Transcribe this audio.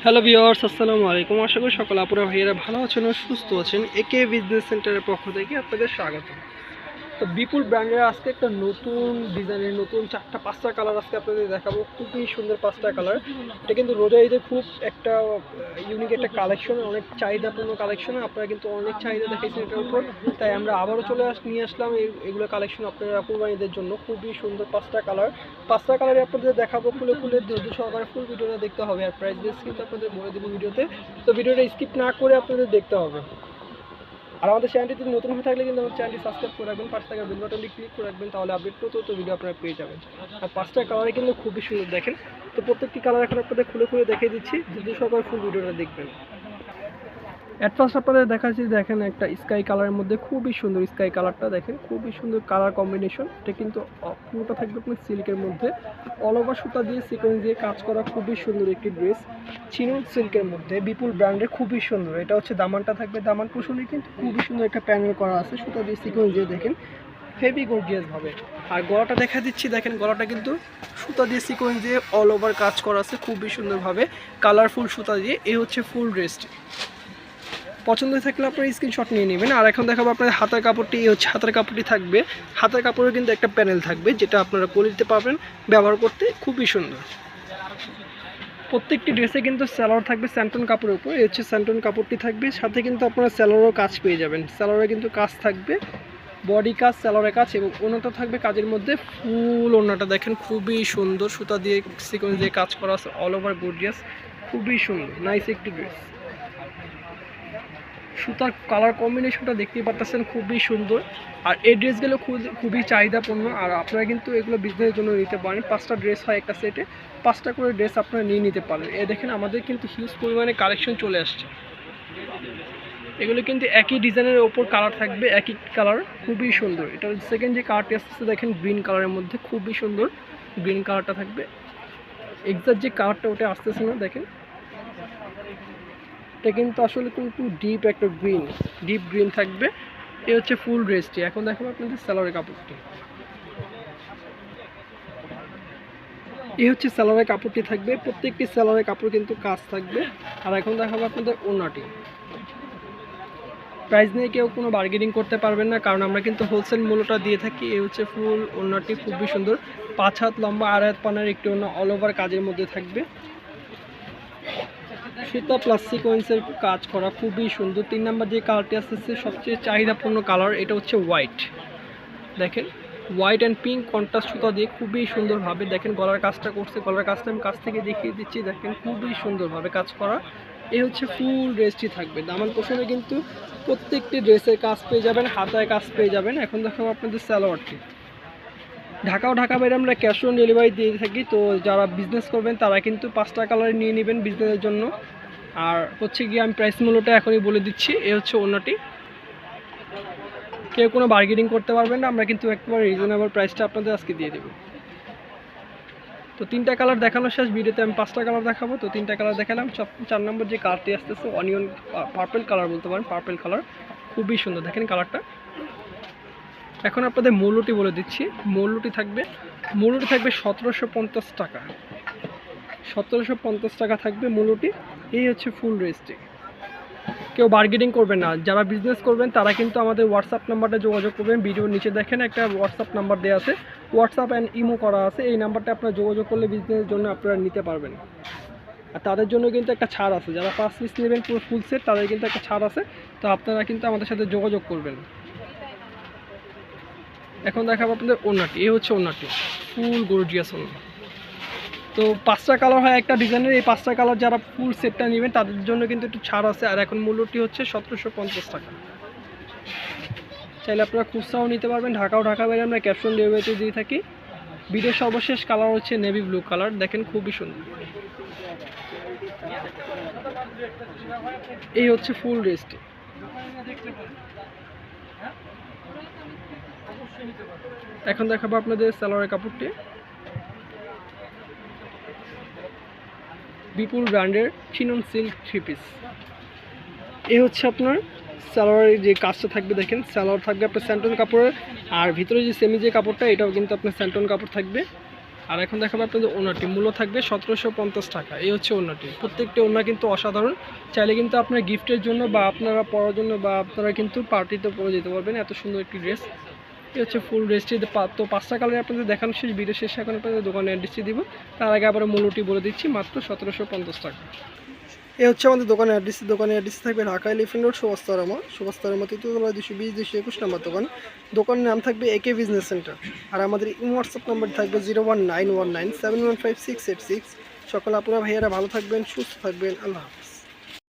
Hello viewers, আসসালামু আলাইকুম। আশা করি সকল আপুরা ভাইয়েরা ভালো আছেন ও সুস্থ আছেন। একে বিজনেস সেন্টারের পক্ষ থেকে আপনাদের স্বাগত। তো বিপুল ব্র্যান্ডের আজকে একটা নতুন ডিজাইনের নতুন 4টা 5টা কালার আজকে আপনাদের দেখাবো। খুবই সুন্দর 5টা কালার। এটা কিন্তু রোজা ঈদের খুব একটা ইউনিক একটা কালেকশন, অনেক চাহিদাপূর্ণ কালেকশন। আপনারা কিন্তু অনেক চাহিদা দেখাইছেন এটার উপর, তাই আমরা আবারও নিয়ে আসলাম এগুলো কালেকশন আপনারা কুরবানিদের জন্য। খুবই সুন্দর 5টা কালার। 5টা কালারে আপনাদের দেখাবো, খুলে খুলে ধৈর্য সহকারে ফুল ভিডিওটা দেখতে হবে। আর প্রাইস লিস্ট কিন্তু আপনাদের বলে দেবো ভিডিওতে, তো ভিডিওটা স্কিপ না করে আপনাদের দেখতে হবে। আর আমাদের চ্যানেলটি নতুন হয়ে থাকলে কিন্তু আমার চ্যানেলটি সাবস্ক্রাইব করে রাখবেন, পাশে থাকা বেল বাটনটি ক্লিক করে রাখবেন, তাহলে আপডেট প্রত ভিডিও আপনারা পেয়ে যাবেন। আর 5টা কালারে কিন্তু খুবই সুন্দর দেখেন। তো প্রত্যেকটি কালার এখন আপনাদের খুলে খুলে দেখিয়ে দিচ্ছি, যদি সবাই ফুল ভিডিওটা দেখবেন। অ্যাট ফার্স্ট আপনাদের দেখাচ্ছি, দেখেন একটা স্কাই কালারের মধ্যে খুবই সুন্দর স্কাই কালারটা দেখেন, খুবই সুন্দর কালার কম্বিনেশন। এটা কিন্তু পুরোটা থাকবে আপনার সিল্কের মধ্যে, অল ওভার সুতা দিয়ে সিকোয়েন্স দিয়ে কাজ করা খুবই সুন্দর একটি ড্রেস, চিনন সিল্কের মধ্যে বিপুল ব্র্যান্ডের, খুবই সুন্দর। এটা হচ্ছে দামানটা থাকবে, দামান পোষণে কিন্তু খুবই সুন্দর একটা প্যানেল করা আছে সুতা দিয়ে সিকোয়েন্স দিয়ে, দেখেন হেভি গর্জিয়াস ভাবে। আর গলাটা দেখা দিচ্ছি, দেখেন গলাটা কিন্তু সুতা দিয়ে সিকোয়েন্স দিয়ে অল ওভার কাজ করা আছে খুবই সুন্দরভাবে, কালারফুল সুতা দিয়ে। এই হচ্ছে ফুল ড্রেসটি। পছন্দ থাকলে আপনারা স্ক্রিনশট নিয়ে নেবেন। আর এখন দেখাবো আপনাদের হাতের কাপড়টি। হচ্ছে হাতের কাপড়টি থাকবে, হাতের কাপড়ের কিন্তু একটা প্যানেল থাকবে, যেটা আপনারা করে দিতে পারবেন, ব্যবহার করতে খুবই সুন্দর। প্রত্যেকটি ড্রেসে কিন্তু স্যালোয়ার থাকবে স্যান্টন কাপড়ের উপর। এই হচ্ছে স্যান্টন কাপড়টি থাকবে, সাথে কিন্তু আপনারা স্যালোয়ারও কাজ পেয়ে যাবেন। স্যালোয়ারে কিন্তু কাজ থাকবে, বডি কাজ, স্যালোয়ারের কাজ, এবং ওনাটা থাকবে কাজের মধ্যে ফুল। ওনাটা দেখেন খুবই সুন্দর, সুতা দিয়ে সিকোয়েন্স দিয়ে কাজ করা আছে, অল ওভার গর্জিয়াস, খুবই সুন্দর নাইস একটি ড্রেস। সুতার কালার কম্বিনেশনটা দেখতেই পাচ্ছেন, খুবই সুন্দর। আর এই ড্রেসগুলো খুবই চাহিদাপূর্ণ, আর আপনারা কিন্তু এগুলো বিজনেসের জন্য নিতে পারেন। 5টা ড্রেস হয় একটা সেটে, 5টা করে ড্রেস আপনারা নিয়ে নিতে পারেন। এ দেখেন আমাদের কিন্তু হিউজ পরিমাণে কালেকশন চলে আসছে। এগুলো কিন্তু একই ডিজাইনের ওপর কালার থাকবে, একই কালার, খুবই সুন্দর। এটা সেকেন্ড যে কালারটি আসতেছে দেখেন গ্রিন কালারের মধ্যে, খুবই সুন্দর গ্রিন কালারটা থাকবে। এক্সাক্ট যে কালারটা ওটা আসতেছে না, দেখেন এটা কিন্তু আসলে কিন্তু ডিপ একটা গ্রিন, ডিপ গ্রিন থাকবে। এই হচ্ছে ফুল ড্রেসটি। এখন দেখাবো আপনাদের সালোয়ারের কাপড়টি। এই হচ্ছে সালোয়ারের কাপড়টি থাকবে, প্রত্যেকটি সালোয়ারের কাপড় কিন্তু কাজ থাকবে। আর এখন দেখাবো আপনাদের ওড়নাটি। প্রাইস নিয়ে কেউ কোনো বার্গেনিং করতে পারবেন না, কারণ আমরা কিন্তু হোলসেল মূল্যটা দিয়ে থাকি। এই হচ্ছে ফুল ওড়নাটি, খুবই সুন্দর, 5 হাত লম্বা, 2.5 হাত পানার একটি ওড়না, অল ওভার কাজের মধ্যে থাকবে, সুতা প্লাস সিকোয়েন্সের কাজ করা, খুবই সুন্দর। 3 নাম্বার যে কালারটি আসতেছে সবচেয়ে চাহিদাপূর্ণ কালার, এটা হচ্ছে হোয়াইট। দেখেন হোয়াইট অ্যান্ড পিঙ্ক কন্ট্রাস্ট সুতা দিয়ে খুবই সুন্দরভাবে, দেখেন গলার কাজটা করছে, গলার কাজটা আমি কাছ থেকে দেখিয়ে দিচ্ছি, দেখেন খুবই সুন্দরভাবে কাজ করা। এই হচ্ছে ফুল ড্রেসটি থাকবে। দামান পোষণে কিন্তু প্রত্যেকটি ড্রেসের কাজ পেয়ে যাবেন, হাতায় কাজ পেয়ে যাবেন। এখন দেখাবো আপনাদের সালোয়ারটি। ঢাকা বাইরে আমরা ক্যাশ অন ডেলিভারি দিয়ে থাকি, তো যারা বিজনেস করবেন তারা কিন্তু 5টা কালার নিয়ে নেবেন বিজনেসের জন্য। আর হচ্ছে গিয়ে আমি প্রাইস মূল্যটা এখনই বলে দিচ্ছি। এ হচ্ছে ওড়নাটি, কেউ কোনো বার্গেনিং করতে পারবেন না, আমরা কিন্তু একেবারে রিজনেবল প্রাইসটা আপনাদের আজকে দিয়ে দেবো। তো 3টা কালার দেখানো শেষ, ভিডিওতে আমি 5টা কালার দেখাবো। তো 3টা কালার দেখালাম। 4 নম্বর যে কালারটি আসতেছে অনিয়ন পার্পল কালার বলতে পারেন, পার্পল কালার, খুবই সুন্দর দেখেন কালারটা। এখন আপনাদের মূল্যটি বলে দিচ্ছি। মূল্যটি থাকবে 1750 টাকা, 1750 টাকা থাকবে মূল্যটি। এই হচ্ছে ফুল ড্রেসটি। কেউ বার্গেনিং করবেন না, যারা বিজনেস করবেন তারা কিন্তু আমাদের হোয়াটসঅ্যাপ নাম্বারটা যোগাযোগ করবেন। ভিডিওর নিচে দেখেন একটা হোয়াটসঅ্যাপ নাম্বার দেওয়া আছে, হোয়াটসঅ্যাপ অ্যান্ড ইমো করা আছে। এই নাম্বারটা আপনারা যোগাযোগ করলে বিজনেসের জন্য আপনারা নিতে পারবেন। আর তাদের জন্য কিন্তু একটা ছাড় আছে, যারা 5 পিস নেবেন পুরো ফুল সেট, তাদের কিন্তু একটা ছাড় আছে, তো আপনারা কিন্তু আমাদের সাথে যোগাযোগ করবেন। এখন দেখাবো আপনাদের ওড়নাটি। এই হচ্ছে ওড়নাটি, ফুল গর্জিয়াস ওড়না। তো 5টা কালার হয় একটা ডিজাইনের, এই 5টা কালার যারা ফুল সেটটা নেবেন তাদের জন্য কিন্তু একটু ছাড় আছে। আর এখন মূল্যটি হচ্ছে 1750 টাকা। চাইলে আপনারা খুচরাও নিতে পারবেন, ঢাকা বাইরে আমরা ক্যাশ অন ডেলিভারিতে দিয়ে থাকি। ভিডিওর সর্বশেষ কালার হচ্ছে নেভি ব্লু কালার, দেখেন খুবই সুন্দর। এই হচ্ছে ফুল ড্রেসটি। এখন দেখাবো আপনাদের সালোয়ারের কাপড়টি। বিপুল ব্র্যান্ডের চিনন সিল্ক 3 পিস। এই হচ্ছে আপনার সালোয়ারের যে কাজটা থাকবে, দেখেন সালোয়ার থাকবে আপনার স্যান্টন কাপড়ের, আর ভিতরে যে সেমি যে কাপড়টা এটাও কিন্তু আপনার স্যান্টন কাপড় থাকবে। আর এখন দেখাবো আপনাদের ওড়নাটি, মূল্য থাকবে 1750 টাকা। এই হচ্ছে ওড়নাটি, প্রত্যেকটি ওড়না কিন্তু অসাধারণ। চাইলে কিন্তু আপনার গিফটের জন্য বা আপনারা পরার জন্য বা আপনারা কিন্তু পার্টিতে পরে যেতে পারবেন, এত সুন্দর একটি ড্রেস। এই হচ্ছে ফুল ড্রেসটি। তো 5টা কালারে আপনাদের দেখানো শেষ, ভিডিও শেষে এখন আপনাদের দোকানে অ্যাড্রেসটি দিব। তার আগে আবার মূল্যটি বলে দিচ্ছি, মাত্র 1750 টাকা। এই হচ্ছে আমাদের দোকানের অ্যাড্রেস। দোকানের অ্যাড্রেস থাকবে ঢাকা এলিফ্যান্ট রোড, সুভাষতারামা 221 221 নাম্বার দোকান। দোকানের নাম থাকবে একে বিজনেস সেন্টার। আর আমাদের হোয়াটসঅ্যাপ নাম্বার থাকবে 01919715686। সকল আপনারা ভাইয়ারা ভালো থাকবেন, সুস্থ থাকবেন। আল্লাহ হাফেজ।